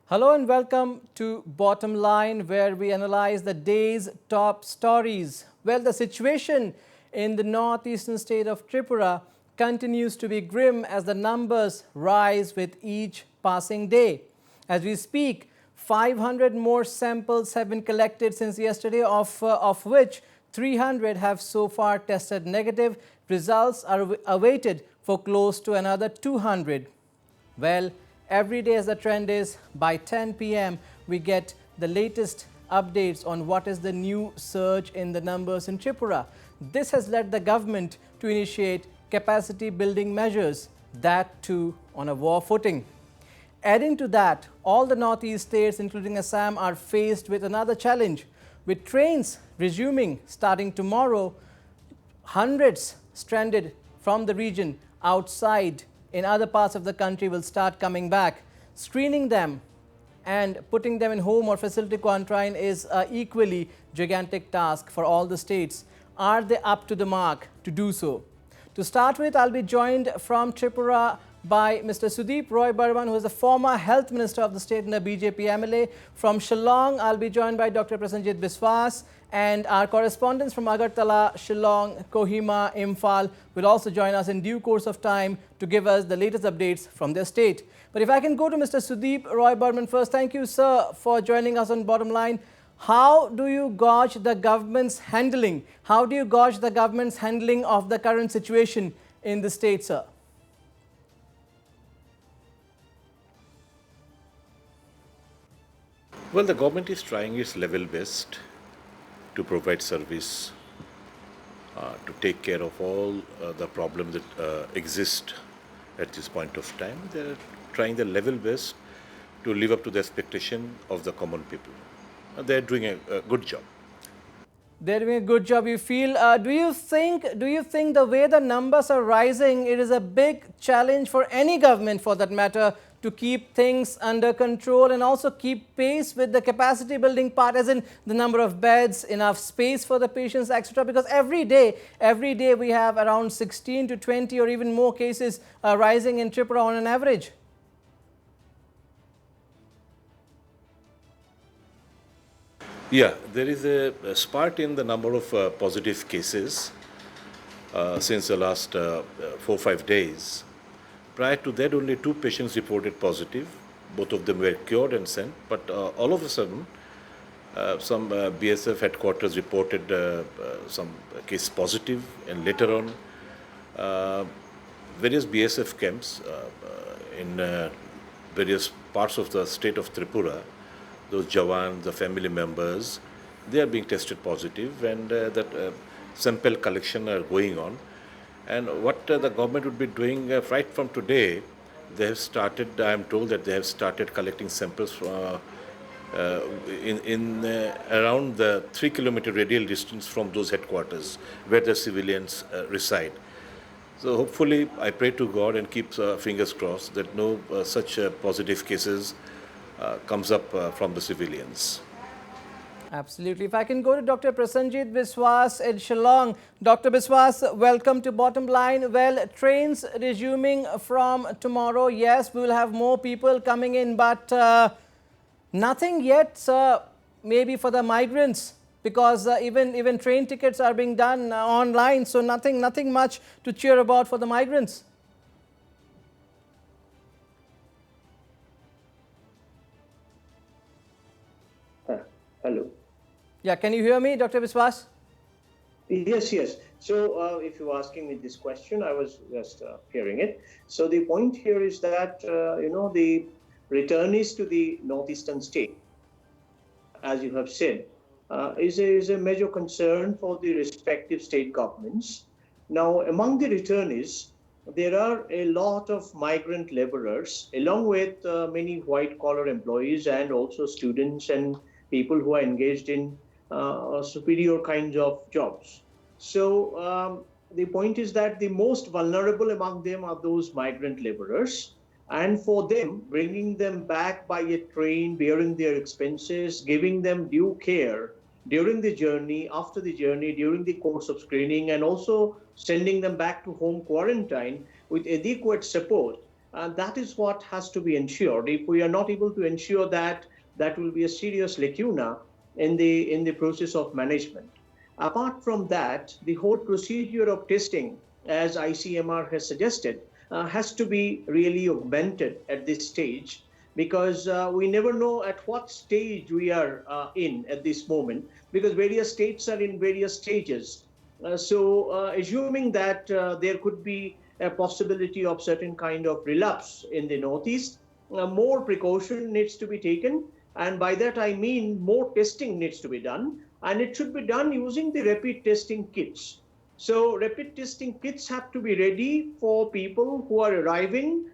Hello and welcome to Bottom Line, where we analyze the day's top stories. Well, the situation in the northeastern state of Tripura continues to be grim as the numbers rise with each passing day. As we speak, 500 more samples have been collected since yesterday, of which 300 have so far tested negative. Results are awaited for close to another 200. Well, every day as the trend is, by 10 p.m. we get the latest updates on what is the new surge in the numbers in Tripura. This has led the government to initiate capacity building measures, that too on a war footing. Adding to that, all the northeast states including Assam are faced with another challenge. With trains resuming starting tomorrow, hundreds stranded from the region outside in other parts of the country will start coming back. Screening them and putting them in home or facility quarantine is an equally gigantic task for all the states. Are they up to the mark to do so? To start with, I'll be joined from Tripura by Mr. Sudeep Roy Burman, who is the former health minister of the state and a BJP MLA. From Shillong, I'll be joined by Dr. Prasenjit Biswas, and our correspondents from Agartala, Shillong, Kohima, Imphal will also join us in due course of time to give us the latest updates from their state. But if I can go to Mr. Sudeep Roy Burman first. Thank you, sir, for joining us on Bottom Line. How do you gauge the government's handling? How do you gauge the government's handling of the current situation in the state, sir? Well, the government is trying its level best to provide service, to take care of all the problems that exist at this point of time. They're trying their level best to live up to the expectation of the common people. They're doing a good job. They're doing a good job, you feel. Do you think the way the numbers are rising, it is a big challenge for any government for that matter to keep things under control and also keep pace with the capacity building part, as in the number of beds, enough space for the patients, etc.? Because every day we have around 16 to 20 or even more cases rising in Tripura on an average. Yeah, there is a spurt in the number of positive cases since the last 4-5 days. Prior to that, only 2 patients reported positive. Both of them were cured and sent. But all of a sudden, some BSF headquarters reported some case positive, and later on, various BSF camps in various parts of the state of Tripura, those Jawans, the family members, they are being tested positive, and that sample collection are going on. And what the government would be doing right from today, they have started, I am told that they have started collecting samples in around the 3-kilometer radial distance from those headquarters where the civilians reside. So hopefully, I pray to God and keep fingers crossed that no such positive cases comes up from the civilians. Absolutely. If I can go to Dr. Prasenjit Biswas in Shillong. Dr. Biswas, welcome to Bottom Line. Well, trains resuming from tomorrow. Yes, we will have more people coming in, but nothing yet, sir, maybe for the migrants, because even train tickets are being done online, so nothing much to cheer about for the migrants. Hello. Yeah, can you hear me, Dr. Biswas? Yes. So if you're asking me this question, I was just hearing it. So the point here is that, the returnees to the northeastern state, as you have said, is a major concern for the respective state governments. Now, among the returnees, there are a lot of migrant laborers, along with many white-collar employees and also students and people who are engaged in superior kinds of jobs. So the point is that the most vulnerable among them are those migrant laborers. And for them, bringing them back by a train, bearing their expenses, giving them due care during the journey, after the journey, during the course of screening, and also sending them back to home quarantine with adequate support And that is what has to be ensured. If we are not able to ensure that, that will be a serious lacuna in the process of management. Apart from that, the whole procedure of testing, as ICMR has suggested, has to be really augmented at this stage, because we never know at what stage we are in at this moment, because various states are in various stages. Assuming that there could be a possibility of certain kind of relapse in the Northeast, more precaution needs to be taken. And by that I mean more testing needs to be done, and it should be done using the rapid testing kits. So rapid testing kits have to be ready for people who are arriving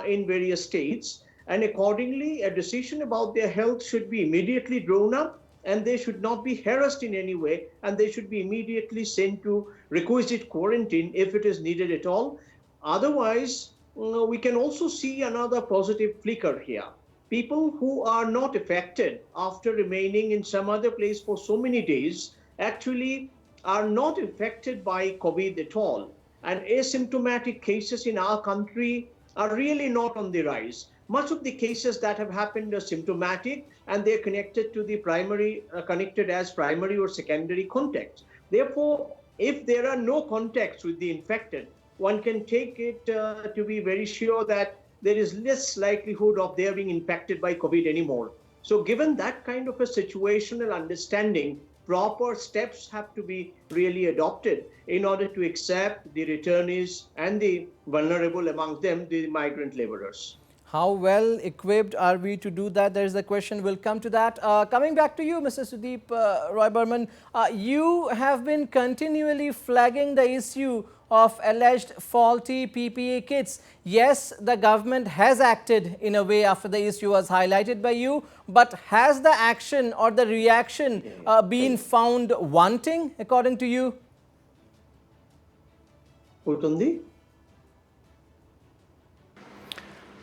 in various states, and accordingly a decision about their health should be immediately drawn up, and they should not be harassed in any way, and they should be immediately sent to requisite quarantine if it is needed at all. Otherwise, we can also see another positive flicker here. People who are not affected after remaining in some other place for so many days actually are not affected by COVID at all. And asymptomatic cases in our country are really not on the rise. Much of the cases that have happened are symptomatic, and they're connected to the connected as primary or secondary contacts. Therefore, if there are no contacts with the infected, one can take it to be very sure that there is less likelihood of their being impacted by COVID anymore. So given that kind of a situational understanding, proper steps have to be really adopted in order to accept the returnees and the vulnerable among them, the migrant laborers. How well equipped are we to do that? There is a question. We'll come to that. Coming back to you, Mr. Sudeep Roy Burman, you have been continually flagging the issue of alleged faulty PPE kits. Yes, the government has acted in a way after the issue was highlighted by you, but has the action or the reaction been found wanting, according to you? Putundi?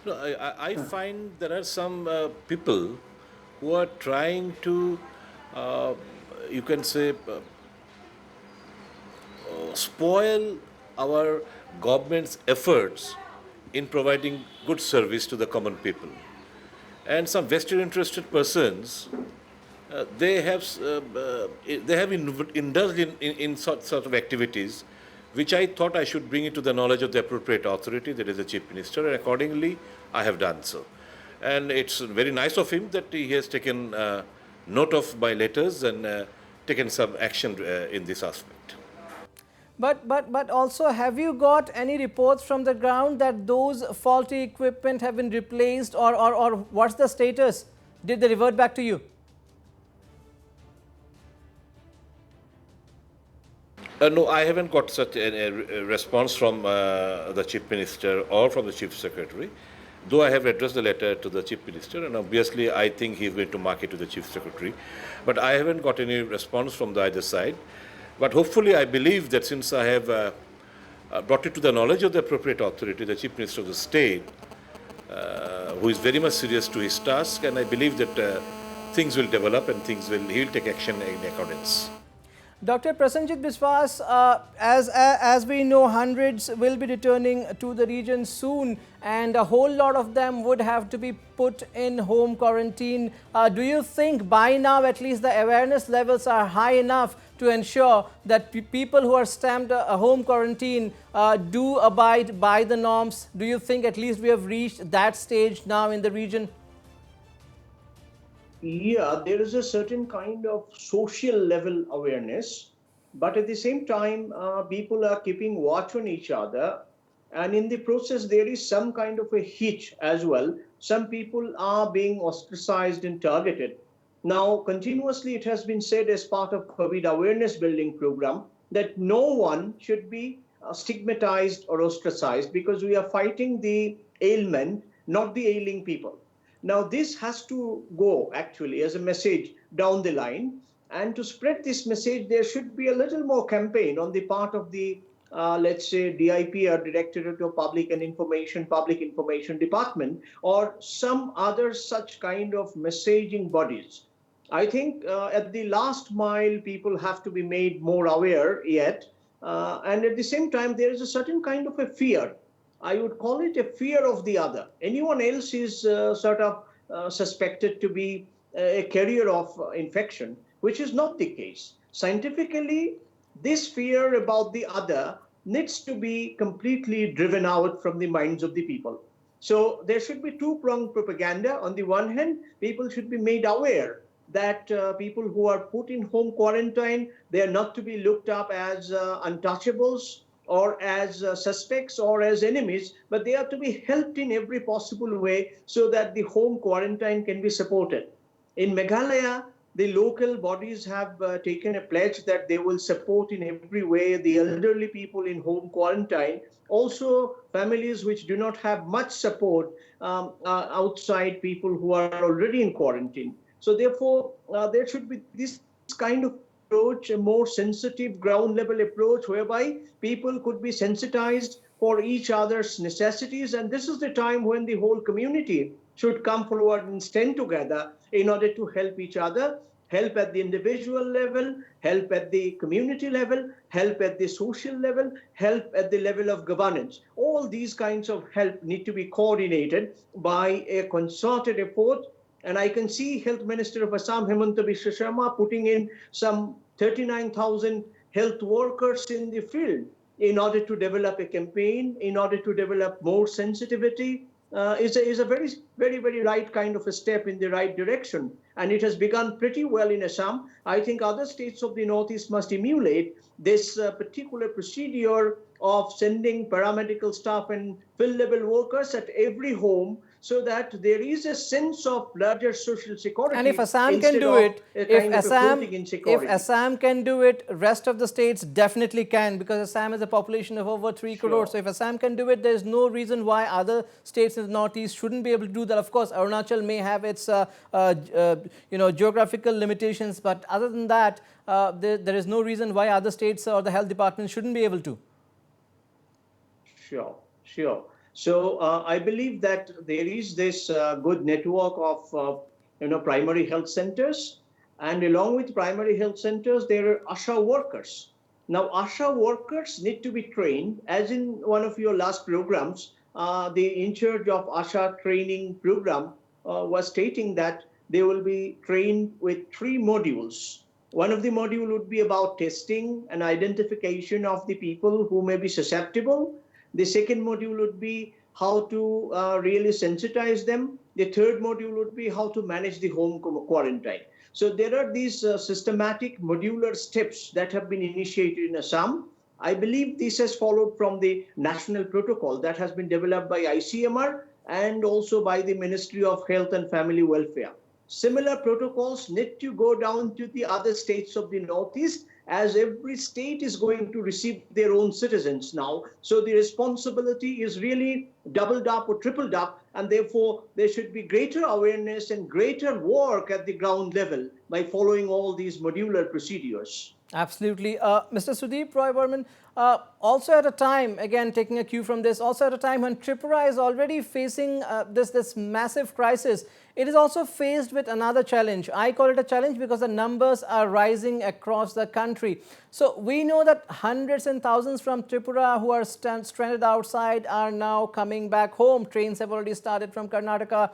No, I find there are some people who are trying to, you can say, spoil our government's efforts in providing good service to the common people. And some vested interested persons, they have indulged in sort of activities which I thought I should bring it to the knowledge of the appropriate authority, that is the Chief Minister, and accordingly I have done so. And it's very nice of him that he has taken note of my letters and taken some action in this aspect. But also, have you got any reports from the ground that those faulty equipment have been replaced, or what's the status? Did they revert back to you? No, I haven't got such a response from the Chief Minister or from the Chief Secretary, though I have addressed the letter to the Chief Minister, and obviously I think he is going to mark it to the Chief Secretary. But I haven't got any response from the either side. But hopefully I believe that since I have brought it to the knowledge of the appropriate authority, the Chief Minister of the state, who is very much serious to his task, and I believe that things will develop and he will take action in accordance. Dr. Prasenjit Biswas, as we know, hundreds will be returning to the region soon, and a whole lot of them would have to be put in home quarantine. Do you think by now at least the awareness levels are high enough to ensure that people who are stamped a home quarantine do abide by the norms? Do you think at least we have reached that stage now in the region? Yeah, there is a certain kind of social level awareness, but at the same time, people are keeping watch on each other. And in the process, there is some kind of a hitch as well. Some people are being ostracized and targeted. Now, continuously, it has been said as part of COVID awareness building program that no one should be stigmatized or ostracized, because we are fighting the ailment, not the ailing people. Now, this has to go actually as a message down the line. And to spread this message, there should be a little more campaign on the part of the, let's say, DIP or Directorate of Public Information Department, or some other such kind of messaging bodies. I think at the last mile, people have to be made more aware yet. And at the same time, there is a certain kind of a fear I would call it a fear of the other. Anyone else is sort of suspected to be a carrier of infection, which is not the case. Scientifically, this fear about the other needs to be completely driven out from the minds of the people. So there should be two-pronged propaganda. On the one hand, people should be made aware that people who are put in home quarantine, they are not to be looked up as untouchables or as suspects or as enemies, but they are to be helped in every possible way so that the home quarantine can be supported. In Meghalaya, the local bodies have taken a pledge that they will support in every way the elderly people in home quarantine, also families which do not have much support outside people who are already in quarantine. So therefore, there should be this kind of approach, a more sensitive ground level approach whereby people could be sensitized for each other's necessities. And this is the time when the whole community should come forward and stand together in order to help each other, help at the individual level, help at the community level, help at the social level, help at the level of governance. All these kinds of help need to be coordinated by a concerted effort. And I can see Health Minister of Assam, Hemanta Biswa Sharma, putting in some 39,000 health workers in the field in order to develop a campaign, in order to develop more sensitivity, is a very, very, very right kind of a step in the right direction. And it has begun pretty well in Assam. I think other states of the Northeast must emulate this particular procedure of sending paramedical staff and field level workers at every home so that there is a sense of larger social security. And if Assam can do it, if Assam can do it, rest of the states definitely can, because Assam has a population of over 3 crores. So if Assam can do it, there is no reason why other states in the Northeast shouldn't be able to do that. Of course, Arunachal may have its geographical limitations, but other than that, there is no reason why other states or the health departments shouldn't be able to. Sure, sure. So I believe that there is this good network of primary health centers, and along with primary health centers, there are ASHA workers. Now, ASHA workers need to be trained, as in one of your last programs, the in charge of ASHA training program was stating that they will be trained with 3 modules. One of the module would be about testing and identification of the people who may be susceptible. The second module would be how to really sensitize them. The third module would be how to manage the home quarantine. So there are these systematic modular steps that have been initiated in Assam. I believe this has followed from the national protocol that has been developed by ICMR and also by the Ministry of Health and Family Welfare. Similar protocols need to go down to the other states of the Northeast, as every state is going to receive their own citizens now. So the responsibility is really doubled up or tripled up, and therefore there should be greater awareness and greater work at the ground level by following all these modular procedures. Absolutely. Mr. Sudeep Roy Burman, also at a time, again taking a cue from this, also at a time when Tripura is already facing this massive crisis, it is also faced with another challenge. I call it a challenge because the numbers are rising across the country. So we know that hundreds and thousands from Tripura who are stranded outside are now coming back home. Trains have already started from Karnataka.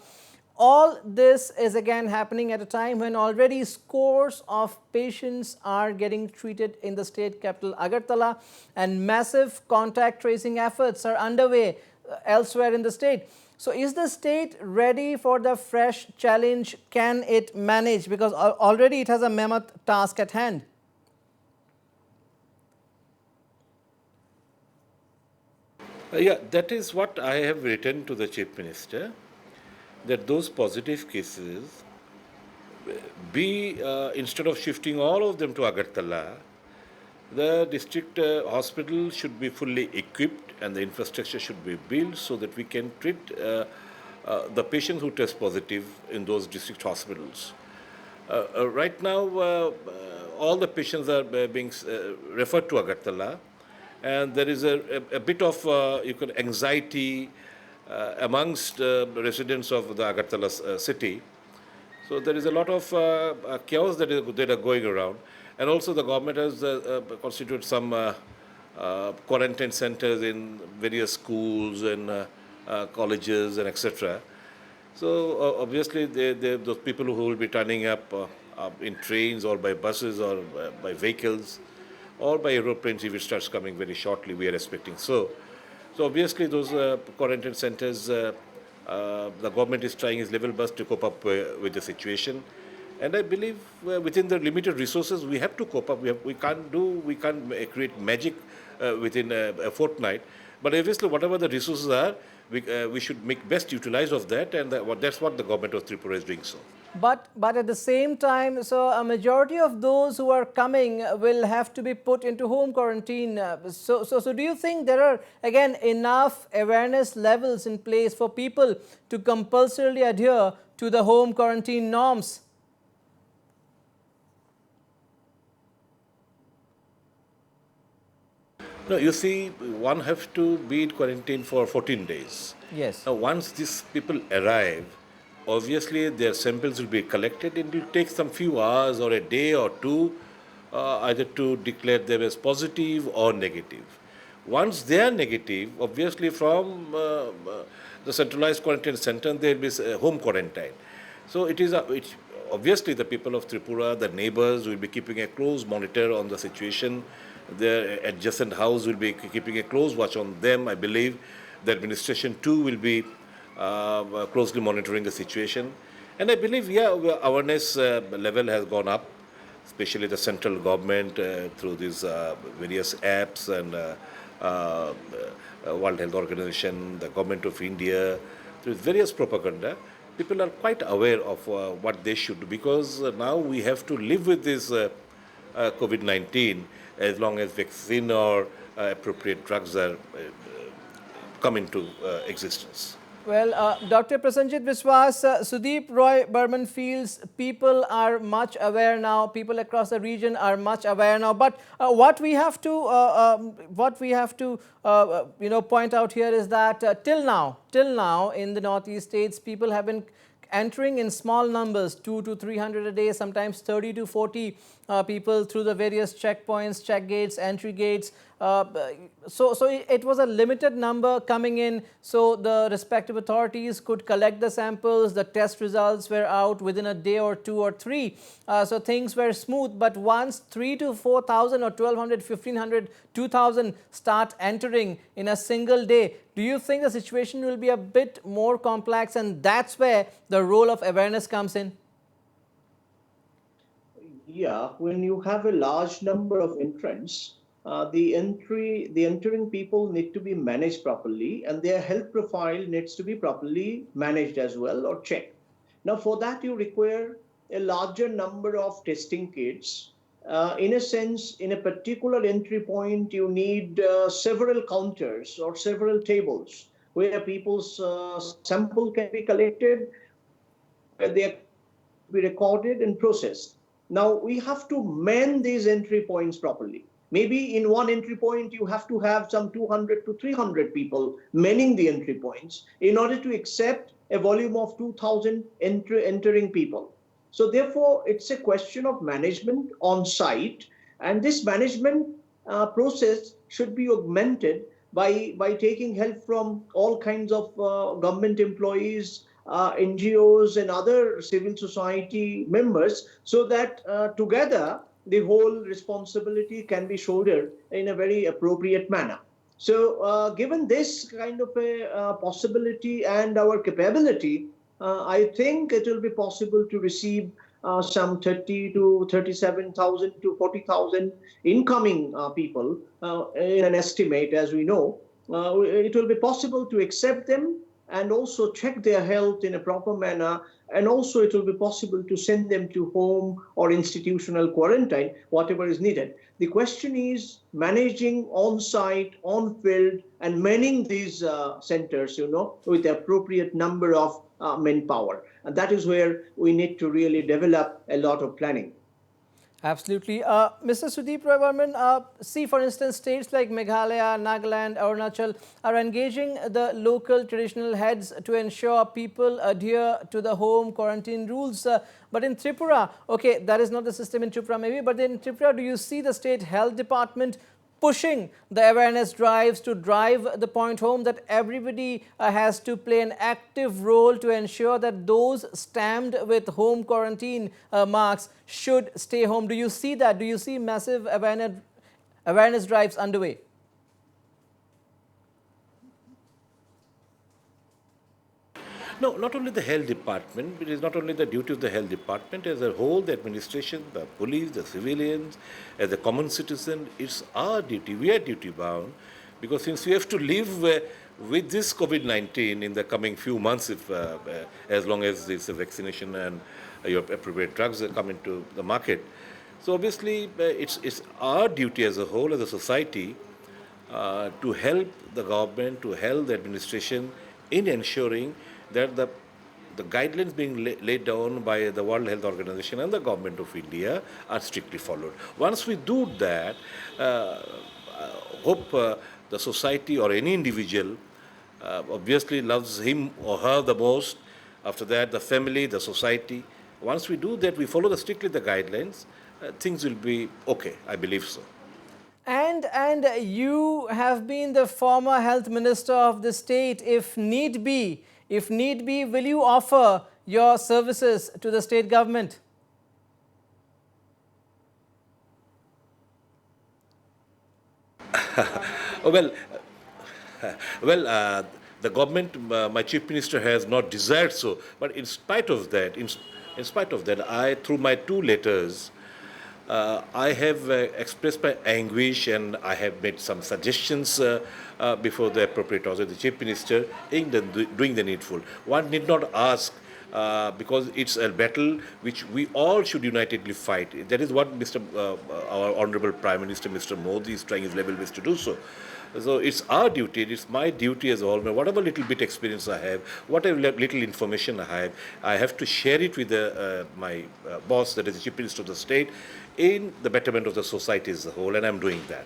All this is again happening at a time when already scores of patients are getting treated in the state capital Agartala, and massive contact tracing efforts are underway elsewhere in the state. So is the state ready for the fresh challenge? Can it manage? Because already it has a mammoth task at hand. Yeah, that is what I have written to the Chief Minister, that those positive cases be, instead of shifting all of them to Agartala, the district hospital should be fully equipped and the infrastructure should be built so that we can treat the patients who test positive in those district hospitals. Right now, all the patients are being referred to Agartala, and there is a bit of anxiety amongst residents of the Agartala city. So there is a lot of chaos that are going around. And also the government has constituted some quarantine centers in various schools and colleges and etc. So obviously, those people who will be turning up in trains or by buses or by vehicles or by aeroplanes, if it starts coming very shortly, we are expecting so. So obviously, those quarantine centers, the government is trying its level best to cope up with the situation. And I believe within the limited resources, we have to cope up. We can't create magic within a fortnight. But obviously, whatever the resources are, we should make best utilize of that, and that's what the government of Tripura is doing so. But at the same time, so a majority of those who are coming will have to be put into home quarantine. So do you think there are, again, enough awareness levels in place for people to compulsorily adhere to the home quarantine norms? No, you see, one has to be in quarantine for 14 days. Yes. Now, once these people arrive, obviously their samples will be collected. It will take some few hours or a day or two either to declare them as positive or negative. Once they are negative, obviously from the centralized quarantine center, there will be home quarantine. So obviously the people of Tripura, the neighbors will be keeping a close monitor on the situation. The adjacent house will be keeping a close watch on them. I believe the administration too will be closely monitoring the situation. And I believe, yeah, awareness level has gone up, especially the central government through these various apps and World Health Organization, the government of India, through various propaganda. People are quite aware of what they should do, because now we have to live with this COVID-19 as long as vaccine or appropriate drugs are come into existence. Well, Dr. Prasenjit Biswas, Sudeep Roy Burman feels people are much aware now. People across the region are much aware now. But what we have to point out here is that till now in the northeast states, people have been entering in small numbers, 200 to 300 a day, sometimes 30 to 40 people through the various checkpoints, check gates, entry gates. So it was a limited number coming in, so the respective authorities could collect the samples. The test results were out within a day or two or three. So things were smooth. But once 3,000 to 4,000 or 1,200, 1,500, 2,000 start entering in a single day, do you think the situation will be a bit more complex? And that's where the role of awareness comes in? Yeah, when you have a large number of entrants, the entering people need to be managed properly, and their health profile needs to be properly managed as well, or checked. Now, for that, you require a larger number of testing kits. In a sense, in a particular entry point, you need several counters or several tables where people's sample can be collected, where they can be recorded and processed. Now, we have to man these entry points properly. Maybe in one entry point, you have to have some 200 to 300 people manning the entry points in order to accept a volume of 2,000 entering people. So therefore, it's a question of management on site, and this management process should be augmented by taking help from all kinds of government employees, NGOs and other civil society members, so that together the whole responsibility can be shouldered in a very appropriate manner. So given this kind of a possibility and our capability, I think it will be possible to receive some 30 to 37,000 to 40,000 incoming people in an estimate, as we know. It will be possible to accept them and also check their health in a proper manner, and also it will be possible to send them to home or institutional quarantine, whatever is needed. The question is managing on-site, on-field, and manning these centers, with the appropriate number of manpower. And that is where we need to really develop a lot of planning. Absolutely. Mr. Sudeep Roy Burman, see, for instance, states like Meghalaya, Nagaland, Arunachal are engaging the local traditional heads to ensure people adhere to the home quarantine rules. But in Tripura, okay, that is not the system in Tripura maybe, but in Tripura, do you see the state health department pushing the awareness drives to drive the point home that everybody has to play an active role to ensure that those stamped with home quarantine marks should stay home. Do you see that? Do you see massive awareness drives underway? No, not only the health department, it is not only the duty of the health department as a whole, the administration, the police, the civilians, as a common citizen, it's our duty. We are duty bound because since we have to live with this COVID-19 in the coming few months, if as long as this vaccination and your appropriate drugs come into the market. So obviously, it's our duty as a whole, as a society, to help the government, to help the administration in ensuring that the guidelines being laid down by the World Health Organization and the Government of India are strictly followed. Once we do that, hope the society or any individual obviously loves him or her the most. After that, the family, the society. Once we do that, we follow strictly the guidelines, things will be okay, I believe so. And you have been the former health minister of the state. If need be, will you offer your services to the state government? Well, the government, my chief minister has not desired so. But in spite of that, I, through my two letters, I have expressed my anguish and I have made some suggestions before the appropriate authority, the chief minister, in doing the needful. One need not ask because it's a battle which we all should unitedly fight. That is what our Honorable Prime Minister, Mr. Modi, is trying his level best to do so. So it's our duty, it's my duty as a whole. Whatever little bit experience I have, whatever little information I have to share it with my boss, that is the Chief Minister of the state, in the betterment of the society as a whole, and I'm doing that.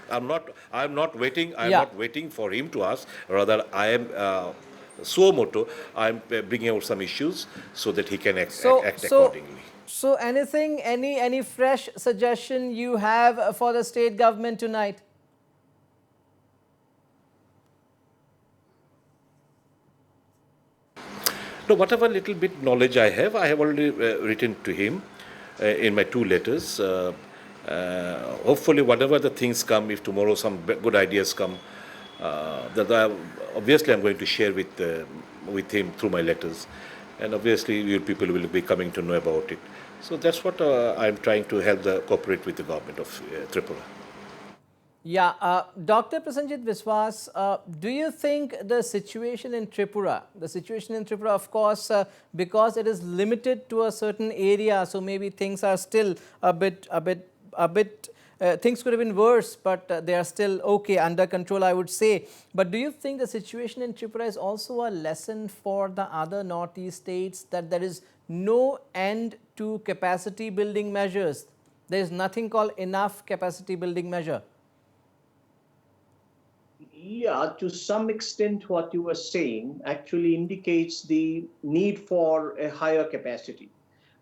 I'm not waiting for him to ask. Rather, I am suo moto. I'm bringing out some issues so that he can act accordingly. So any fresh suggestion you have for the state government tonight? No, whatever little bit knowledge I have already written to him in my two letters. Hopefully, whatever the things come, if tomorrow some good ideas come, obviously I'm going to share with him through my letters. And obviously, you people will be coming to know about it. So that's what I'm trying to cooperate with the government of Tripura. Yeah, Dr. Prasenjit Biswas, do you think the situation in Tripura, of course, because it is limited to a certain area, so maybe things are still a bit, things could have been worse, but they are still okay, under control, I would say. But do you think the situation in Tripura is also a lesson for the other northeast states, that there is no end to capacity building measures? There is nothing called enough capacity building measure. Yeah, to some extent, what you were saying actually indicates the need for a higher capacity.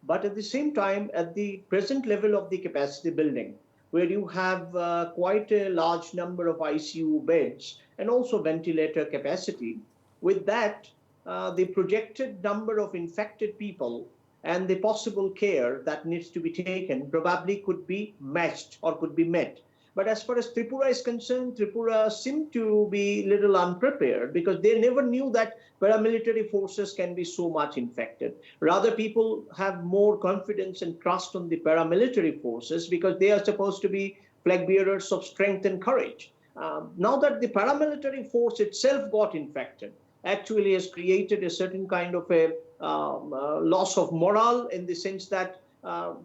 But at the same time, at the present level of the capacity building, where you have quite a large number of ICU beds and also ventilator capacity, with that, the projected number of infected people and the possible care that needs to be taken probably could be matched or could be met. But as far as Tripura is concerned, Tripura seemed to be a little unprepared because they never knew that paramilitary forces can be so much infected. Rather, people have more confidence and trust on the paramilitary forces because they are supposed to be flag bearers of strength and courage. Now that the paramilitary force itself got infected, actually has created a certain kind of a loss of morale, in the sense that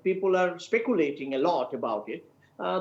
people are speculating a lot about it.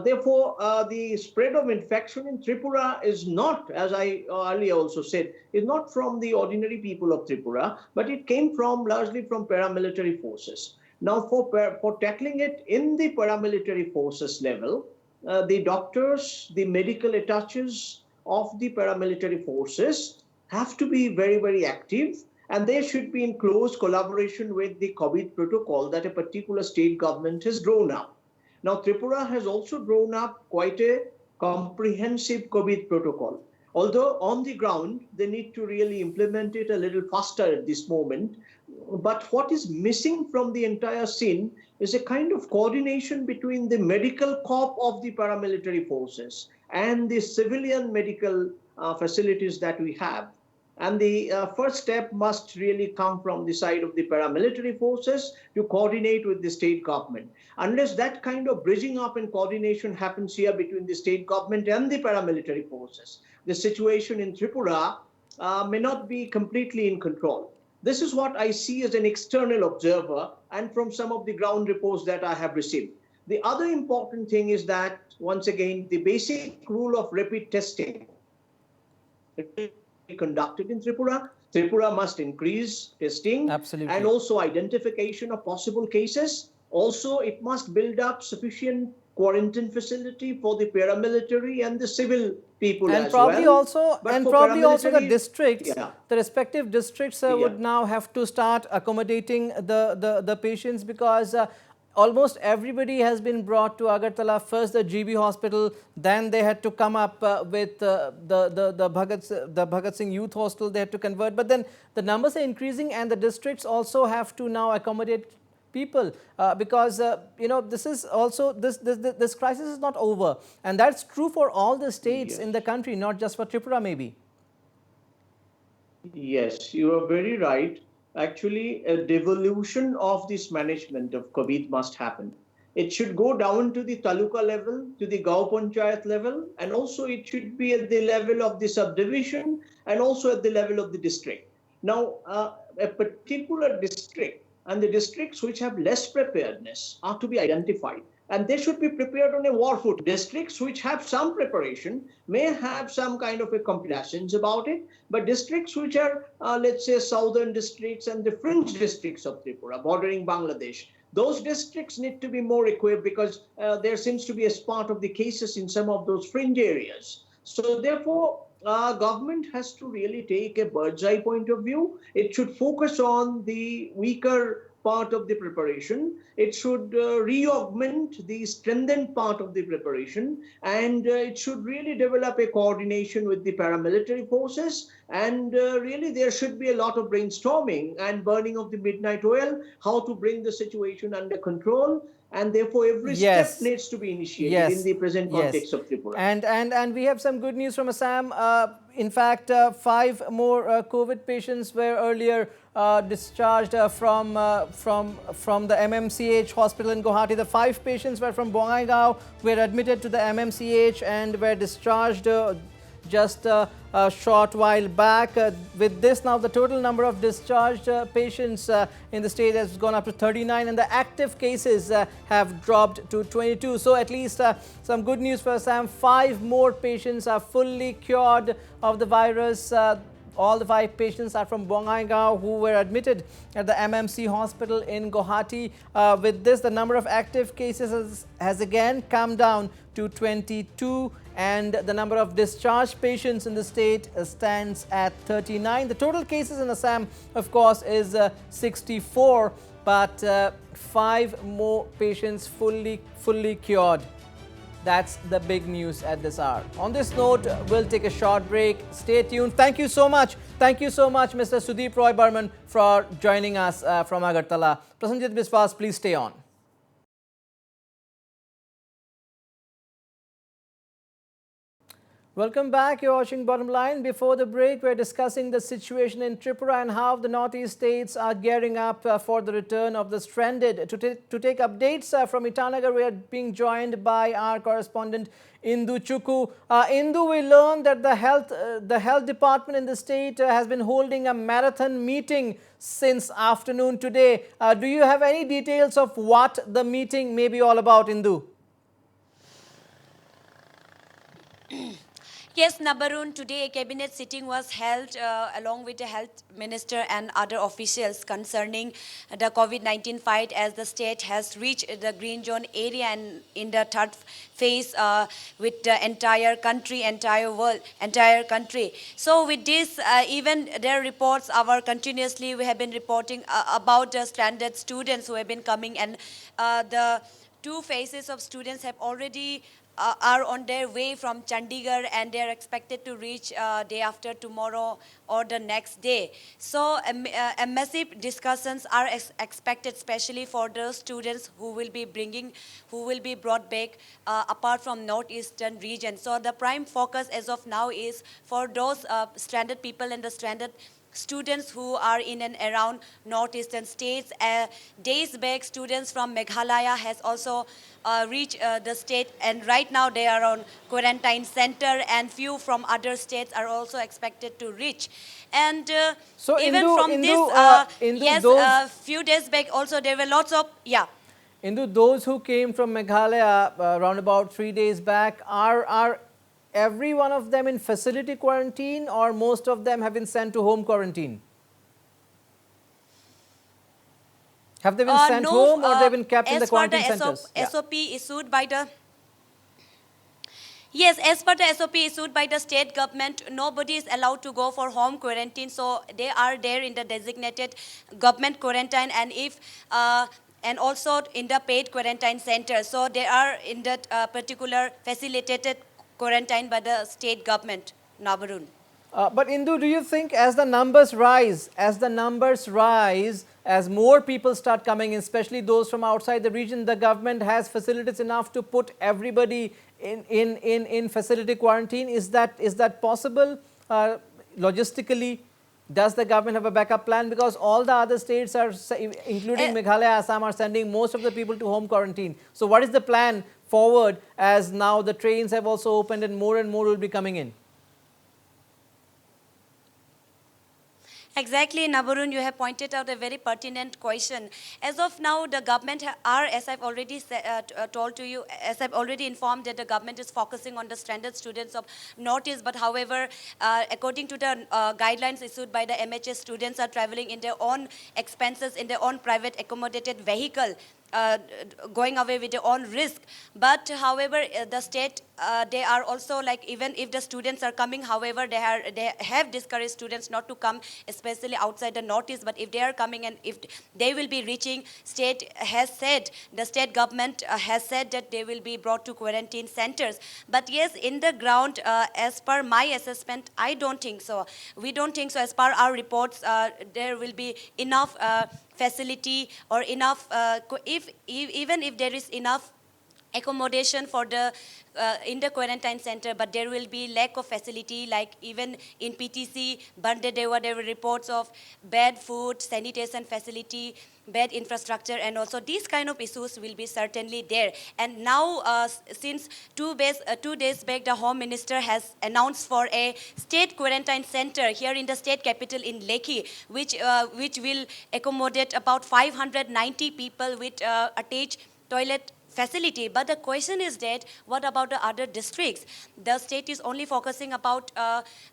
Therefore, the spread of infection in Tripura is not, as I earlier also said, is not from the ordinary people of Tripura, but it came largely from paramilitary forces. Now, for tackling it in the paramilitary forces level, the doctors, the medical attaches of the paramilitary forces have to be very, very active, and they should be in close collaboration with the COVID protocol that a particular state government has drawn up. Now, Tripura has also drawn up quite a comprehensive COVID protocol. Although on the ground, they need to really implement it a little faster at this moment. But what is missing from the entire scene is a kind of coordination between the medical corps of the paramilitary forces and the civilian medical facilities that we have. And the first step must really come from the side of the paramilitary forces to coordinate with the state government. Unless that kind of bridging up and coordination happens here between the state government and the paramilitary forces, the situation in Tripura may not be completely in control. This is what I see as an external observer and from some of the ground reports that I have received. The other important thing is that, once again, the basic rule of rapid testing conducted in Tripura. Tripura must increase testing. Absolutely. And also identification of possible cases. Also, it must build up sufficient quarantine facility for the paramilitary and the civil people and as probably well. also But and for probably also the paramilitary- districts, Yeah. the respective districts would now have to start accommodating the patients, because almost everybody has been brought to Agartala. First the GB hospital, then they had to come up with the Bhagat Singh Youth Hostel. They had to convert, but then the numbers are increasing, and the districts also have to now accommodate people, because you know, this is also this crisis is not over, and that's true for all the states in the country, not just for Tripura maybe. Yes, you are very right. Actually, a devolution of this management of COVID must happen. It should go down to the taluka level, to the Gau Panchayat level, and also it should be at the level of the subdivision and also at the level of the district. Now, a particular district and the districts which have less preparedness are to be identified. And they should be prepared on a war foot. Districts which have some preparation may have some kind of a complacence about it, but districts which are, let's say, southern districts and the fringe districts of Tripura, bordering Bangladesh, those districts need to be more equipped, because there seems to be a spot of the cases in some of those fringe areas. So therefore, government has to really take a bird's eye point of view. It should focus on the weaker part of the preparation. It should re-augment the strengthened part of the preparation, and it should really develop a coordination with the paramilitary forces, and really there should be a lot of brainstorming and burning of the midnight oil, how to bring the situation under control, and therefore every step needs to be initiated in the present context of Tripura. And we have some good news from Assam. In fact, 5 more COVID patients were earlier discharged from the MMCH hospital in Guwahati. The 5 patients were from Bongaigaon, were admitted to the MMCH and were discharged just a short while back. With this, now the total number of discharged patients in the state has gone up to 39, and the active cases have dropped to 22. So at least some good news for Assam. 5 more patients are fully cured of the virus. All the 5 patients are from Bongaigaon, who were admitted at the MMC hospital in Guwahati. With this, the number of active cases has again come down to 22, and the number of discharged patients in the state stands at 39. The total cases in Assam, of course, is 64, but 5 more patients fully cured. That's the big news at this hour. On this note, we'll take a short break. Stay tuned. Thank you so much. Thank you so much, Mr. Sudeep Roy Burman, for joining us from Agartala. Prasenjit Biswas, please stay on. Welcome back. You're watching Bottom Line. Before the break, we're discussing the situation in Tripura and how the northeast states are gearing up for the return of the stranded. To take updates from Itanagar, we are being joined by our correspondent Indu Chukku. Indu, we learned that the health department in the state has been holding a marathon meeting since afternoon today. Do you have any details of what the meeting may be all about, Indu? Yes, Nabarun, today a cabinet sitting was held along with the health minister and other officials concerning the COVID-19 fight, as the state has reached the green zone area and in the third phase with the entire country, entire world, entire country. So with this, even their reports, we have been reporting about the stranded students who have been coming, and the two phases of students have already are on their way from Chandigarh, and they are expected to reach day after tomorrow or the next day. So a massive discussions are expected, especially for those students who will be brought back apart from northeastern region. So the prime focus as of now is for those stranded people and the stranded students who are in and around northeastern states. Days back, students from Meghalaya has also reached the state, and right now they are on quarantine center, and few from other states are also expected to reach. And So, even Indu, from Indu, this, Indu, yes, those few days back also there were lots of, yeah. Indu, those who came from Meghalaya around about 3 days back, are every one of them in facility quarantine, or most of them have been sent to home quarantine? Have they been sent No, home, or they've been kept in the as per the quarantine centers? Yeah. SOP issued by the Yes, as per the SOP issued by the state government, nobody is allowed to go for home quarantine. So they are there in the designated government quarantine, and and also in the paid quarantine center. So they are in that particular facilitated quarantine by the state government, Nabarun. But Indu, do you think as the numbers rise, as more people start coming in, especially those from outside the region, the government has facilities enough to put everybody in facility quarantine? Is that possible logistically? Does the government have a backup plan? Because all the other states are, including Meghalaya, Assam, are sending most of the people to home quarantine. So what is the plan forward as now the trains have also opened and more will be coming in? Exactly, Nabarun, you have pointed out a very pertinent question. As of now, the government are, as I've already told to you, as I've already informed, that the government is focusing on the stranded students of Northeast. But however, according to the guidelines issued by the MHS, students are traveling in their own expenses, in their own private accommodated vehicle. Going away with their own risk. But however, the state, they are also, like, even if the students are coming, however, they have discouraged students not to come, especially outside the Northeast. But if they are coming and if they will be reaching, the state government has said that they will be brought to quarantine centers. But yes, in the ground, as per my assessment, I don't think so. We don't think so. As per our reports, there will be enough facility or enough, even if there is enough accommodation for the in the quarantine center, but there will be lack of facility. Like even in PTC, Bande, there were reports of bad food, sanitation facility, bad infrastructure, and also these kind of issues will be certainly there. And now, since 2 days back, the Home Minister has announced for a state quarantine center here in the state capital in Lekhi, which will accommodate about 590 people with attached toilet facility. But the question is that, what about the other districts? The state is only focusing about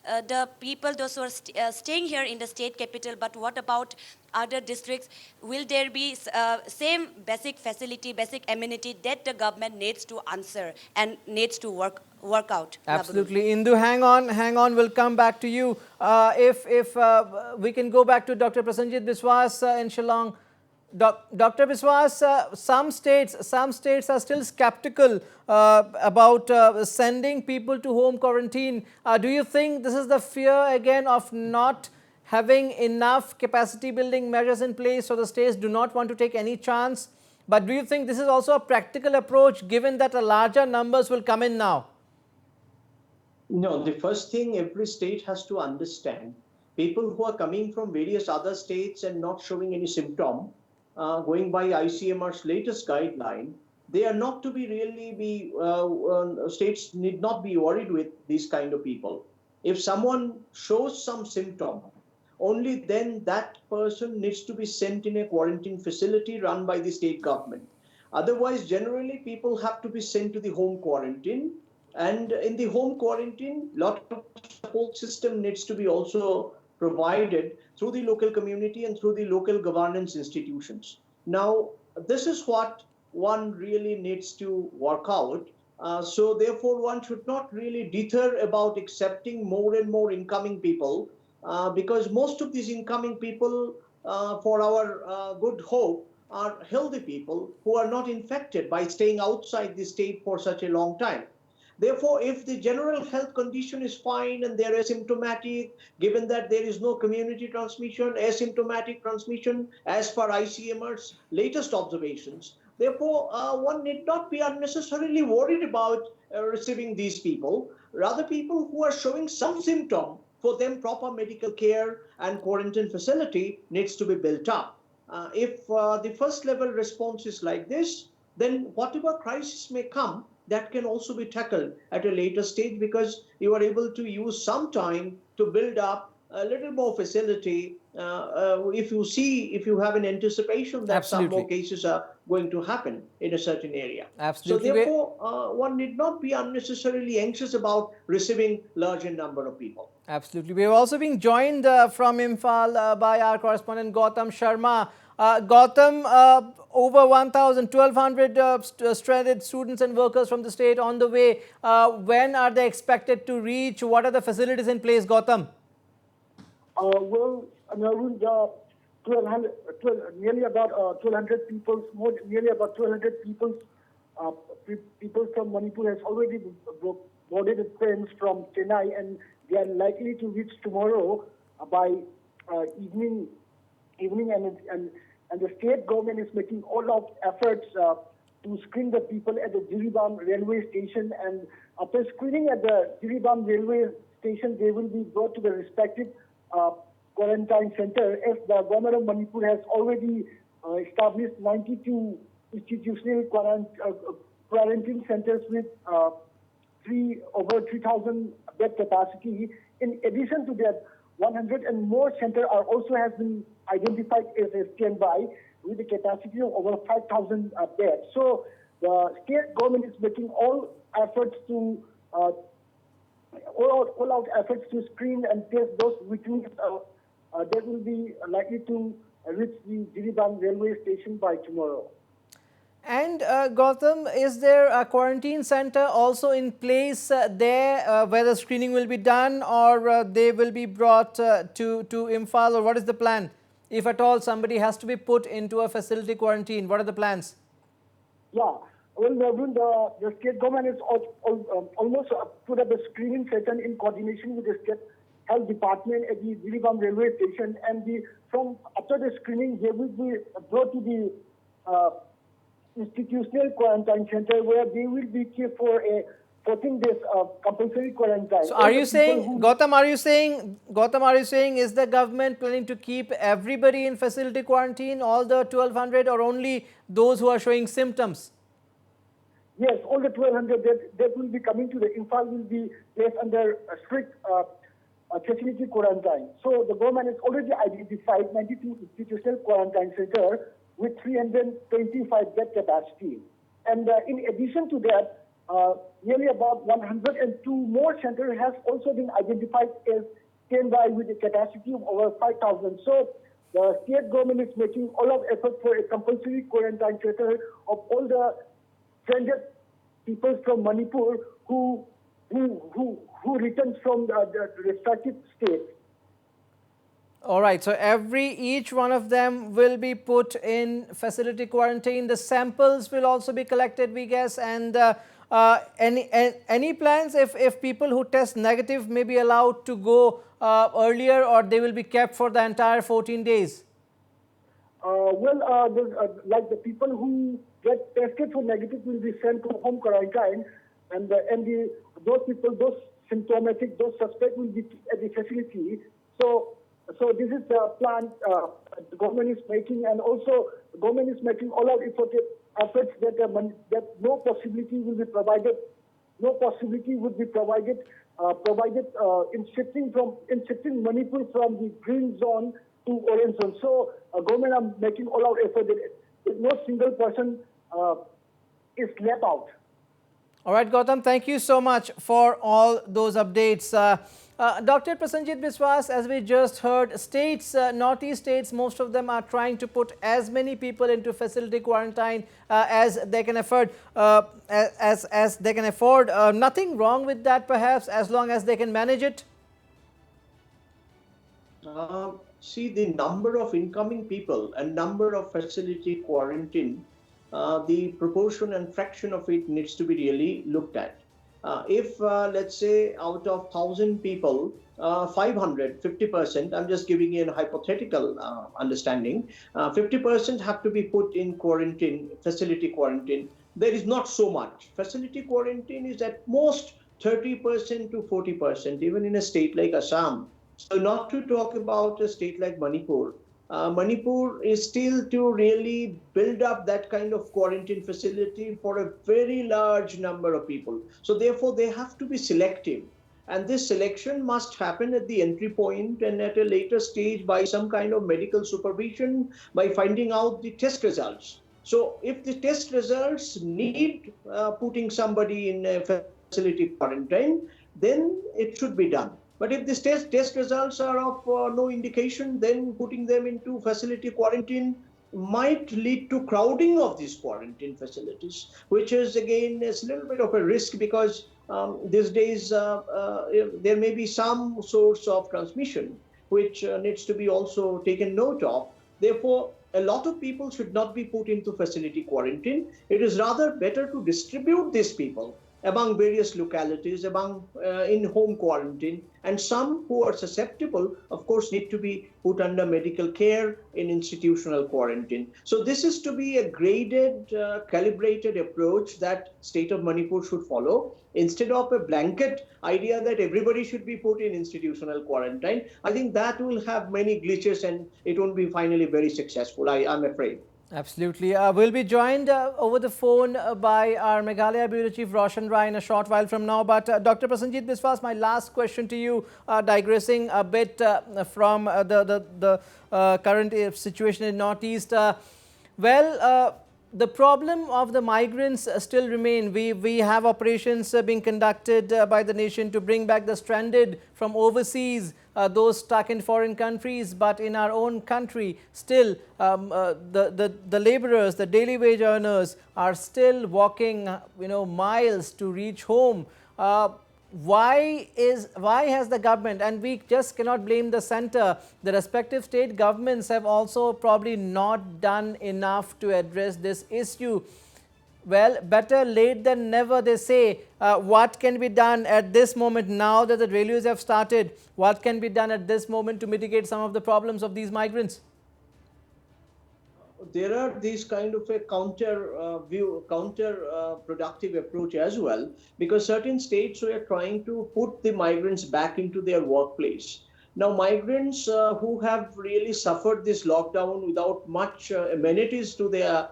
the people, those who are staying here in the state capital, but what about other districts? Will there be same basic facility, basic amenity that the government needs to answer and needs to work out? Absolutely. Indu, hang on, we'll come back to you. If we can go back to Dr. Prasenjit Biswas in Shillong. Dr. Biswas, some states are still skeptical about sending people to home quarantine. Do you think this is the fear again of not having enough capacity building measures in place, so the states do not want to take any chance? But do you think this is also a practical approach, given that a larger numbers will come in now? No, the first thing every state has to understand, people who are coming from various other states and not showing any symptom, going by ICMR's latest guideline, they are not to be states need not be worried with these kind of people. If someone shows some symptom, only then that person needs to be sent in a quarantine facility run by the state government. Otherwise, generally, people have to be sent to the home quarantine. And in the home quarantine, lot of support system needs to be also provided through the local community and through the local governance institutions. Now, this is what one really needs to work out. So therefore, one should not really deter about accepting more and more incoming people, because most of these incoming people, for our good hope, are healthy people who are not infected by staying outside the state for such a long time. Therefore, if the general health condition is fine and they're asymptomatic, given that there is no community transmission, asymptomatic transmission as per ICMR's latest observations, therefore, one need not be unnecessarily worried about receiving these people. Rather, people who are showing some symptom, for them proper medical care and quarantine facility needs to be built up. If the first level response is like this, then whatever crisis may come, that can also be tackled at a later stage, because you are able to use some time to build up a little more facility. If you have an anticipation that some more Absolutely. cases are going to happen in a certain area. So Absolutely. therefore, one need not be unnecessarily anxious about receiving larger number of people. Absolutely. We have also been joined from Imphal by our correspondent Gautam Sharma. Gautam, over 1,200 stranded students and workers from the state on the way. When are they expected to reach? What are the facilities in place, Gautam? Well, around 1,200, nearly about 1,200 people, nearly about 1,200 people, people from Manipur has already boarded trains from Chennai, and they are likely to reach tomorrow by evening, and the state government is making all of efforts to screen the people at the Jiribam railway station, and after screening at the Jiribam railway station, they will be brought to the respective quarantine center, as the government of Manipur has already established 92 institutional quarantine centers with over 3,000 bed capacity. In addition to that, 100 and more centers are also has been identified as a standby with a capacity of over 5,000 beds. So the state government is making all efforts to all out efforts to screen and test those which means that will be likely to reach the Jiribam railway station by tomorrow. And Gautam, is there a quarantine center also in place there where the screening will be done, or they will be brought to Imphal, or what is the plan? If at all somebody has to be put into a facility quarantine, what are the plans? Yeah, well, the state government is almost put up a screening session in coordination with the state health department at the Jiribam railway station, and from after the screening, they will be brought to the institutional quarantine center, where they will be kept for a 14 days compulsory quarantine. So are you saying, Gautam, are you saying is the government planning to keep everybody in facility quarantine, all the 1,200, or only those who are showing symptoms? Yes, all the 1,200 that will be coming to the Imphal will be placed under a strict facility quarantine. So the government has already identified 92 institutional quarantine centers with 325 bed capacity. And in addition to that, nearly about 102 more centers has also been identified as standby with a capacity of over 5,000. So the state government is making all of effort for a compulsory quarantine center of all the stranded people from Manipur who returns from the respective states. All right, so each one of them will be put in facility quarantine. The samples will also be collected, we guess. And any plans if people who test negative may be allowed to go earlier, or they will be kept for the entire 14 days? Like the people who get tested for negative will be sent to home quarantine, and those people, those symptomatic, those suspects will be at the facility. So this is the plan the government is making, and also the government is making all out efforts that no possibility will be provided. No possibility would be provided in shifting Manipur from the green zone to orange zone. So government are making all out effort that no single person is left out. All right, Gautam, thank you so much for all those updates. Dr. Prasenjit Biswas, as we just heard, states, northeast states, most of them are trying to put as many people into facility quarantine as they can afford. As they can afford. Nothing wrong with that, perhaps, as long as they can manage it. See, the number of incoming people and number of facility quarantine, the proportion and fraction of it needs to be really looked at. If, let's say, out of 1,000 people, 500, 50%, I'm just giving you a hypothetical understanding, 50% have to be put in quarantine, facility quarantine. There is not so much. Facility quarantine is at most 30% to 40%, even in a state like Assam. So not to talk about a state like Manipur. Manipur is still to really build up that kind of quarantine facility for a very large number of people. So therefore, they have to be selective. And this selection must happen at the entry point and at a later stage by some kind of medical supervision, by finding out the test results. So if the test results need putting somebody in a facility quarantine, then it should be done. But if these test results are of no indication, then putting them into facility quarantine might lead to crowding of these quarantine facilities, which is again a little bit of a risk because these days there may be some source of transmission which needs to be also taken note of. Therefore, a lot of people should not be put into facility quarantine. It is rather better to distribute these people among various localities, among in-home quarantine, and some who are susceptible, of course, need to be put under medical care in institutional quarantine. So this is to be a graded, calibrated approach that state of Manipur should follow. Instead of a blanket idea that everybody should be put in institutional quarantine, I think that will have many glitches and it won't be finally very successful, I'm afraid. Absolutely. We'll be joined over the phone by our Meghalaya Bureau Chief Roshan Rai in a short while from now. But Dr. Prasenjit Biswas, my last question to you, digressing a bit from the current situation in Northeast. The problem of the migrants still remain. We have operations being conducted by the nation to bring back the stranded from overseas, those stuck in foreign countries, but in our own country, still the laborers, the daily wage earners are still walking, miles to reach home. Why has the government, and we just cannot blame the center, the respective state governments have also probably not done enough to address this issue? Well, better late than never, they say. What can be done at this moment now that the railways have started? What can be done at this moment to mitigate some of the problems of these migrants? There are these kind of a counter-productive approach as well, because certain states are trying to put the migrants back into their workplace. Now, migrants who have really suffered this lockdown without much amenities to their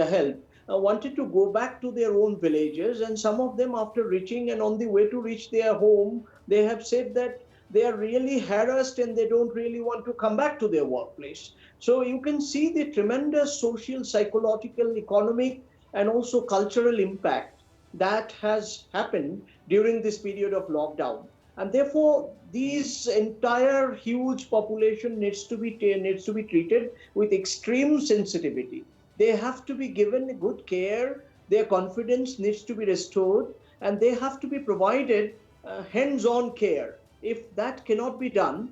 help wanted to go back to their own villages, and some of them, after reaching and on the way to reach their home, they have said that they are really harassed and they don't really want to come back to their workplace. So you can see the tremendous social, psychological, economic, and also cultural impact that has happened during this period of lockdown. And therefore, this entire huge population needs to be treated with extreme sensitivity. They have to be given good care, their confidence needs to be restored, and they have to be provided hands-on care. If that cannot be done,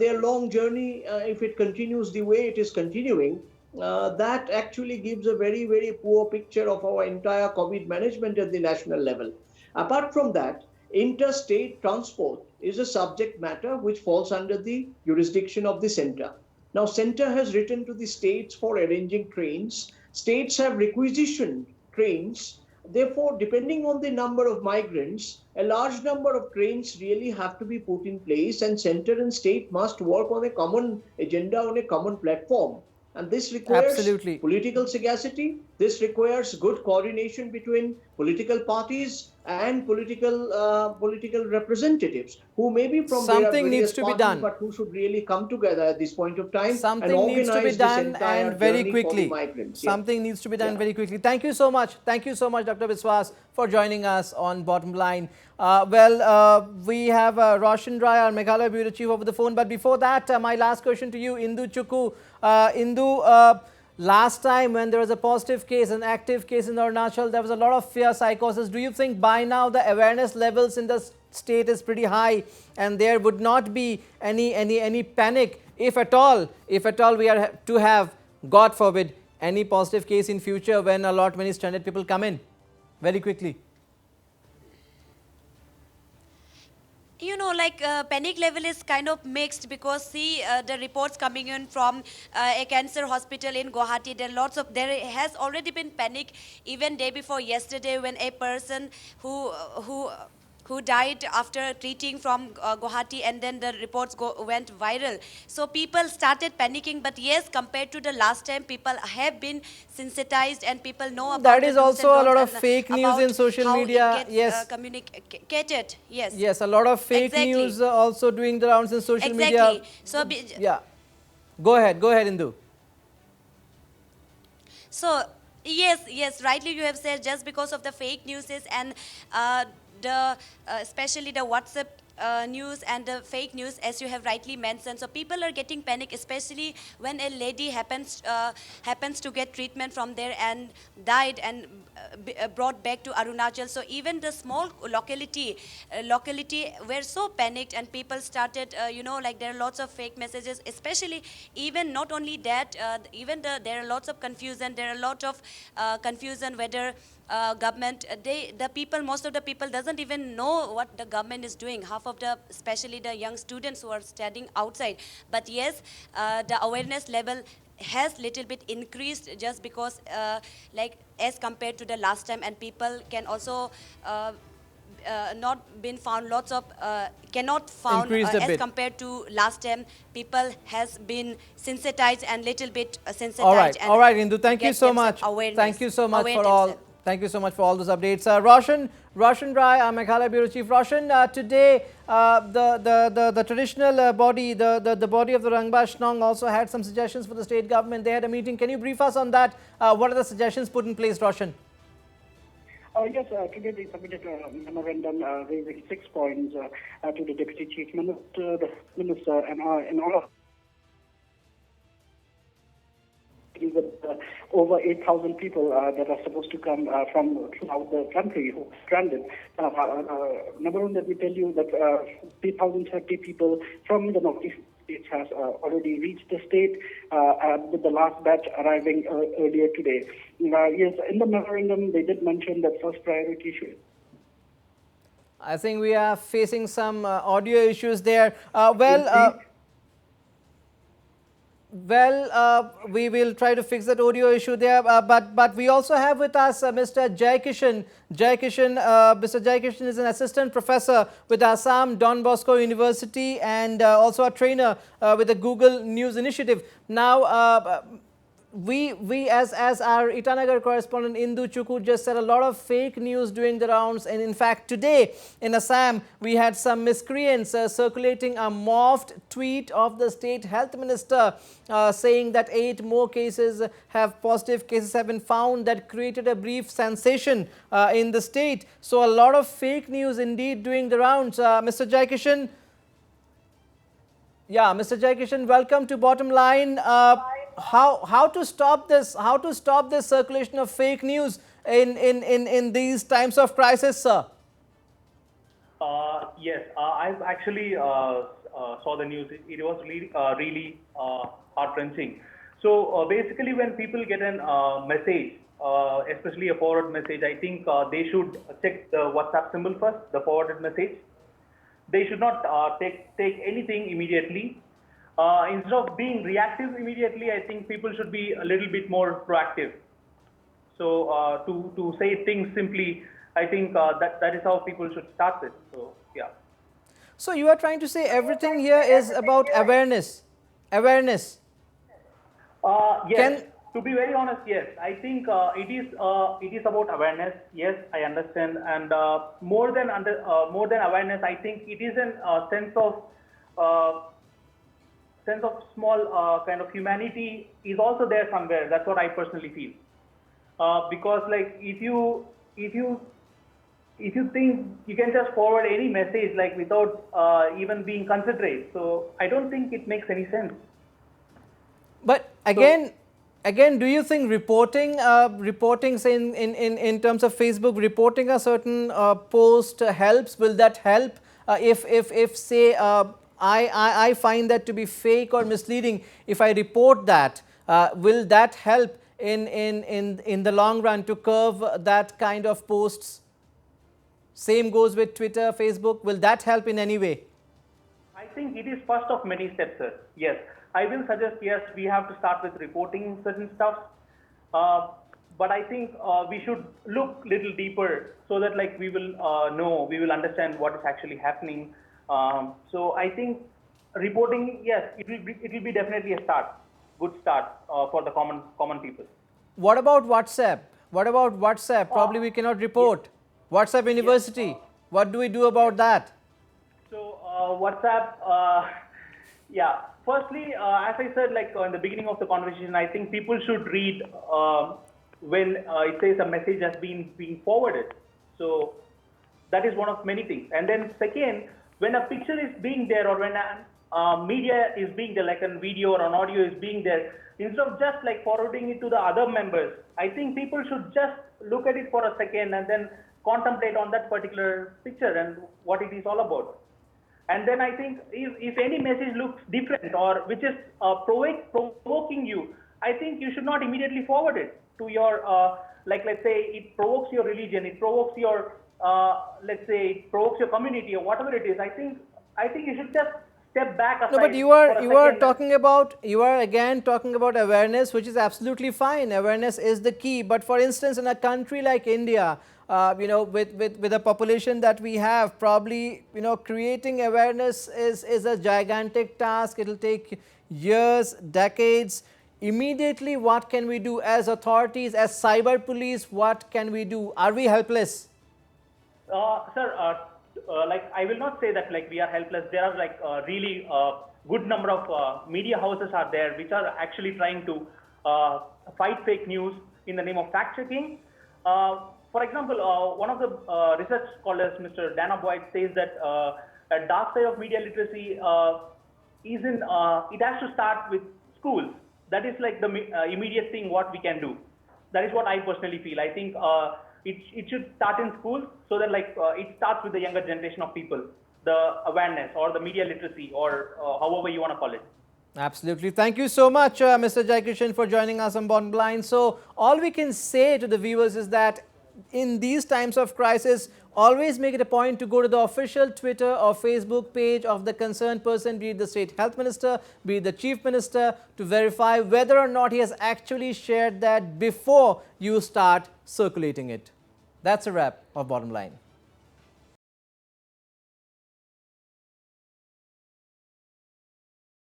their long journey, if it continues the way it is continuing, that actually gives a very, very poor picture of our entire COVID management at the national level. Apart from that, interstate transport is a subject matter which falls under the jurisdiction of the center. Now, center has written to the states for arranging trains. States have requisitioned trains. Therefore, depending on the number of migrants, a large number of trains really have to be put in place, and center and state must work on a common agenda, on a common platform. And this requires political sagacity. This requires good coordination between political parties and political representatives who may be from something needs to be done, but who should really come together at this point of time. Something and needs to be done and very quickly. Something needs to be done very quickly. Thank you so much. Thank you so much, Dr. Biswas, for joining us on Bottom Line. We have Roshan Rai, our Meghalaya Bureau Chief, over the phone. But before that, my last question to you, Indu Chukku. Indu, last time when there was a positive case, an active case in Arunachal, there was a lot of fear, psychosis. Do you think by now the awareness levels in the state is pretty high, and there would not be any panic if at all we are to have, God forbid, any positive case in future when a lot many stranded people come in very quickly. You know, like panic level is kind of mixed, because see the reports coming in from a cancer hospital in Guwahati, there has already been panic even day before yesterday, when a person who died after treating from Guwahati, and then the reports went viral. So people started panicking, but yes, compared to the last time, people have been sensitized and people know about That the is do's also and a lot don'ts of and fake news about in social how media. it gets, Yes. communicated. Yes. Yes, a lot of fake Exactly. news also doing the rounds in social media. Exactly. So, Yeah. Go ahead, Indu. so yes, rightly you have said, just because of the fake news and especially the WhatsApp news and the fake news, as you have rightly mentioned. So people are getting panic, especially when a lady happens to get treatment from there and died and brought back to Arunachal. So even the small locality were so panicked, and people started, like there are lots of fake messages, especially even not only that, there are lots of confusion. There are a lot of confusion whether government, most of the people doesn't even know what the government is doing. Half of especially the young students who are studying outside. But yes, the awareness level has little bit increased, just because like as compared to the last time, and people can also not been found, lots of cannot found Increased a as bit. compared to last time. People has been sensitized and little bit sensitized. All right, and all right, Indu. Thank you get so themselves much. awareness, Thank you so much aware for all. themselves. Thank you so much for all those updates. Roshan Rai, our Meghalaya Bureau Chief. Roshan, today the traditional body, the body of the Rangba Shnong, also had some suggestions for the state government. They had a meeting. Can you brief us on that? What are the suggestions put in place, Roshan? Yes, today they submitted a memorandum raising 6 points to the Deputy Chief Minister, the Minister, and all of over 8,000 people that are supposed to come from throughout the country who are stranded. Number one, let me tell you that 3,030 people from the northeast states has already reached the state, with the last batch arriving earlier today. Yes, in the memorandum, they did mention that first priority should. I think we are facing some audio issues there. We will try to fix that audio issue there. But we also have with us Mr. Jai Kishan. Mr. Jai Kishan is an assistant professor with Assam Don Bosco University, and also a trainer with the Google News Initiative. Now, we as our Itanagar correspondent Indu Chukwu just said, a lot of fake news doing the rounds, and in fact today in Assam we had some miscreants circulating a morphed tweet of the state health minister saying that 8 more positive cases have been found. That created a brief sensation in the state. So a lot of fake news indeed doing the rounds. Mr. Jai Kishan, Mr. Jai Kishan, welcome to Bottom Line. How to stop this? How to stop this circulation of fake news in these times of crisis, sir? Yes, I've actually saw the news. It was really heart-wrenching. So basically, when people get a message, especially a forward message, I think they should check the WhatsApp symbol first, the forwarded message. They should not take anything immediately. Instead of being reactive immediately, I think people should be a little bit more proactive. So to say things simply, I think that is how people should start with. So yeah. So you are trying to say everything here is about awareness. Awareness. Yes. To be very honest, yes. I think it is about awareness. Yes, I understand, and more than awareness, I think it is a sense of small kind of humanity is also there somewhere. That's what I personally feel. Because like if you think you can just forward any message like without even being considerate, so I don't think it makes any sense. But again, do you think reporting, say in terms of Facebook, reporting a certain post helps? Will that help if say I find that to be fake or misleading, if I report that, will that help in the long run to curb that kind of posts? Same goes with Twitter, Facebook. Will that help in any way? I think it is first of many steps, sir. Yes, I will suggest, yes, we have to start with reporting certain stuff. But I think we should look little deeper so that like we will know, we will understand what is actually happening. So I think reporting, yes, it will be definitely a start, good start for the common people. What about WhatsApp? What about WhatsApp? Probably we cannot report. WhatsApp University. What do we do about that? So WhatsApp, yeah. Firstly, as I said, like in the beginning of the conversation, I think people should read when it says a message has been being forwarded. So that is one of many things. And then second, when a picture is being there or when a media is being there, like a video or an audio is being there, instead of just like forwarding it to the other members, I think people should just look at it for a second and then contemplate on that particular picture and what it is all about. And then I think if any message looks different or which is provoking you, I think you should not immediately forward it to your, like let's say it provokes your religion, it provokes your, let's say it provokes your community or whatever it is. I think you should just step back aside. No, but you are again talking about awareness, which is absolutely fine. Awareness is the key. But for instance, in a country like India, with a population that we have, probably, creating awareness is a gigantic task. It will take years, decades. Immediately, what can we do as authorities, as cyber police? What can we do? Are we helpless? Sir, like I will not say that like we are helpless. There are like really good number of media houses are there which are actually trying to fight fake news in the name of fact checking. For example, one of the research scholars, Mr. Dana Boyd, says that a dark side of media literacy is in, it has to start with schools. That is like the immediate thing what we can do. That is what I personally feel. I think it should start in schools so that like it starts with the younger generation of people, the awareness or the media literacy or however you want to call it. Absolutely. Thank you so much, Mr. Jaikishan, for joining us on Bottom Line. So all we can say to the viewers is that in these times of crisis, always make it a point to go to the official Twitter or Facebook page of the concerned person, be it the State Health Minister, be it the Chief Minister, to verify whether or not he has actually shared that before you start circulating it. That's a wrap of Bottom Line.